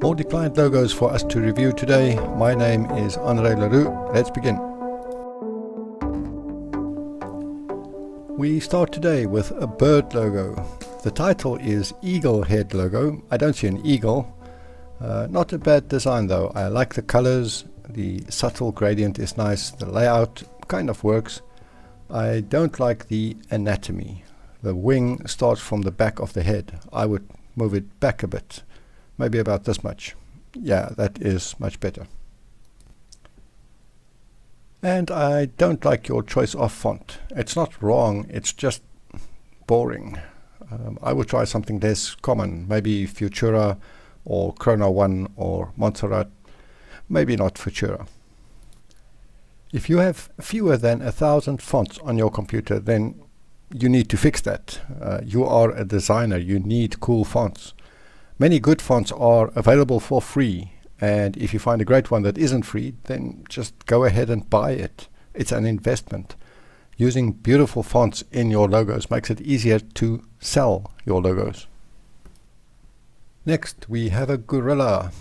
More declined logos for us to review today. My name is Anni Roenkae. Let's begin. We start today with a bird logo. The title is Eagle Head logo. I don't see an eagle. Not a bad design though. I like the colors. The subtle gradient is nice. The layout kind of works. I don't like the anatomy. The wing starts from the back of the head. I would move it back a bit. Maybe about this much. Yeah, that is much better. And I don't like your choice of font. It's not wrong, it's just boring. I would try something less common, maybe Futura or Chrono 1 or Montserrat. Maybe not Futura. If you have fewer than 1,000 fonts on your computer, then you need to fix that. You are a designer, you need cool fonts. Many good fonts are available for free, and if you find a great one that isn't free, then just go ahead and buy it. It's an investment. Using beautiful fonts in your logos makes it easier to sell your logos. Next, we have a gorilla.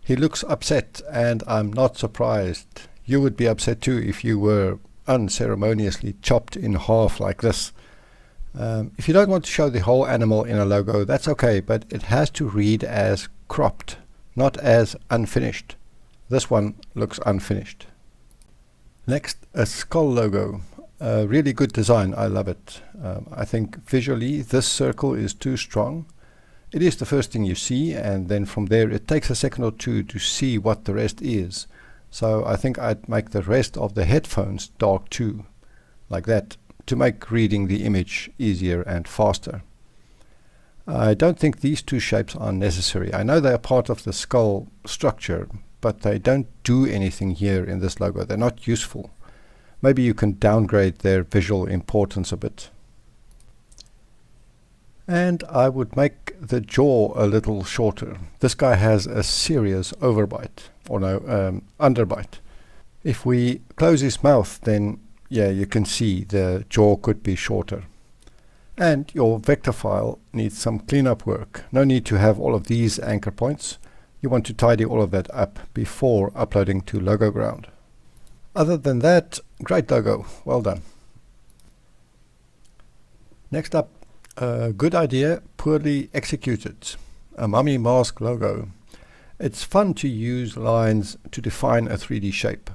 He looks upset, and I'm not surprised. You would be upset too if you were unceremoniously chopped in half like this. If you don't want to show the whole animal in a logo, that's okay, but it has to read as cropped, not as unfinished. This one looks unfinished. Next, a skull logo. A really good design, I love it. I think visually this circle is too strong. It is the first thing you see, and then from there it takes a second or two to see what the rest is. So I think I'd make the rest of the headphones dark too, like that, to make reading the image easier and faster. I don't think these two shapes are necessary. I know they are part of the skull structure, but they don't do anything here in this logo. They're not useful. Maybe you can downgrade their visual importance a bit. And I would make the jaw a little shorter. This guy has a serious overbite, or no, underbite. If we close his mouth, then yeah, you can see the jaw could be shorter. And your vector file needs some cleanup work. No need to have all of these anchor points. You want to tidy all of that up before uploading to LogoGround. Other than that, great logo. Well done. Next up, a good idea, poorly executed. A mummy mask logo. It's fun to use lines to define a 3D shape.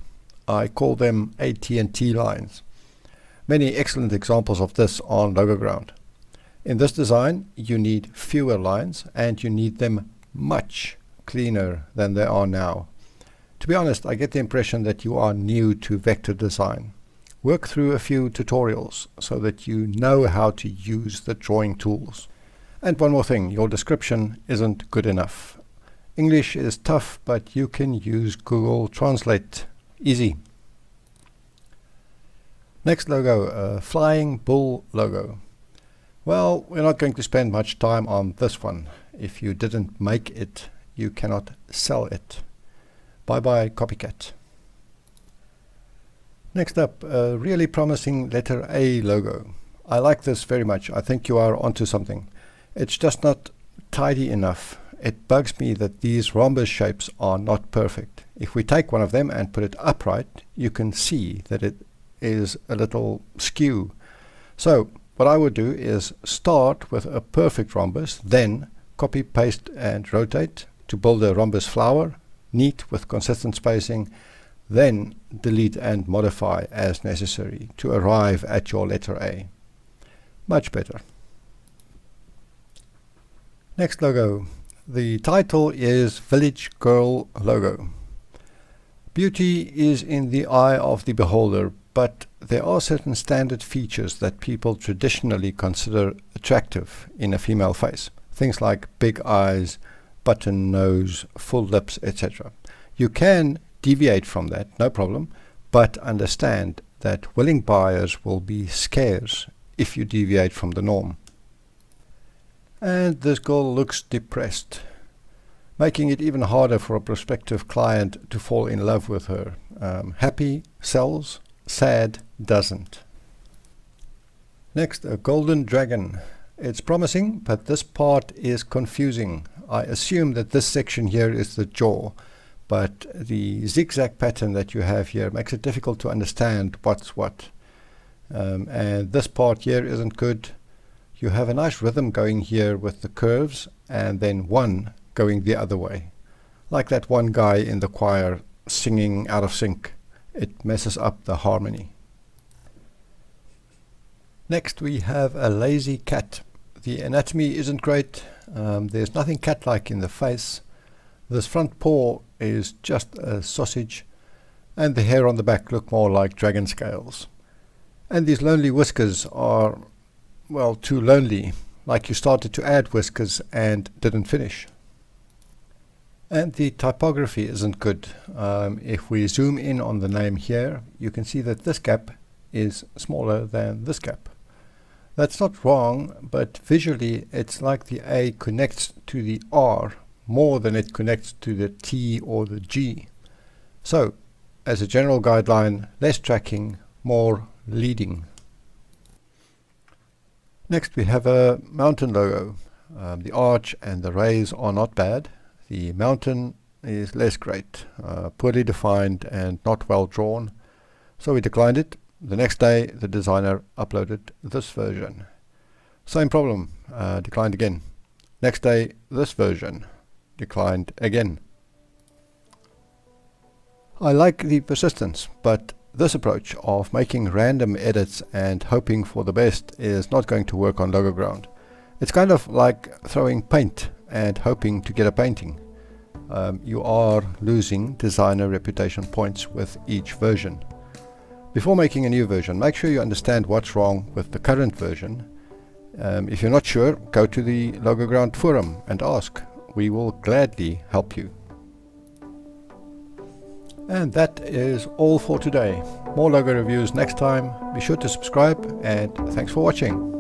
I call them AT&T lines. Many excellent examples of this on LogoGround. In this design, you need fewer lines and you need them much cleaner than they are now. To be honest, I get the impression that you are new to vector design. Work through a few tutorials so that you know how to use the drawing tools. And one more thing, your description isn't good enough. English is tough, but you can use Google Translate. Easy. Next logo, a flying bull logo. Well, we're not going to spend much time on this one. If you didn't make it, you cannot sell it. Bye bye copycat. Next up, a really promising letter A logo. I like this very much. I think you are onto something. It's just not tidy enough. It bugs me that these rhombus shapes are not perfect. If we take one of them and put it upright, you can see that it is a little skew. So what I would do is start with a perfect rhombus, then copy, paste and rotate to build a rhombus flower, neat with consistent spacing, then delete and modify as necessary to arrive at your letter A. Much better. Next logo. The title is Village Girl logo. Beauty is in the eye of the beholder, but there are certain standard features that people traditionally consider attractive in a female face. Things like big eyes, button nose, full lips, etc. You can deviate from that, no problem, but understand that willing buyers will be scarce if you deviate from the norm. And this girl looks depressed, making it even harder for a prospective client to fall in love with her. Happy sells, sad doesn't. Next, a golden dragon. It's promising, but this part is confusing. I assume that this section here is the jaw, but the zigzag pattern that you have here makes it difficult to understand what's what. And this part here isn't good. You have a nice rhythm going here with the curves, and then one going the other way. Like that one guy in the choir singing out of sync. It messes up the harmony. Next we have a lazy cat. The anatomy isn't great. There's nothing cat-like in the face. This front paw is just a sausage, and the hair on the back look more like dragon scales. And these lonely whiskers are, well, too lonely, like you started to add whiskers and didn't finish. And the typography isn't good. If we zoom in on the name here, you can see that this gap is smaller than this gap. That's not wrong, but visually it's like the A connects to the R more than it connects to the T or the G. So, as a general guideline, less tracking, more leading. Next we have a mountain logo. The arch and the rays are not bad. The mountain is less great, poorly defined and not well drawn. So we declined it. The next day the designer uploaded this version. Same problem, declined again. Next day this version, declined again. I like the persistence, but this approach of making random edits and hoping for the best is not going to work on LogoGround. It's kind of like throwing paint and hoping to get a painting. You are losing designer reputation points with each version. Before making a new version, make sure you understand what's wrong with the current version. If you're not sure, go to the LogoGround forum and ask. We will gladly help you. And that is all for today. More logo reviews next time. Be sure to subscribe, and thanks for watching.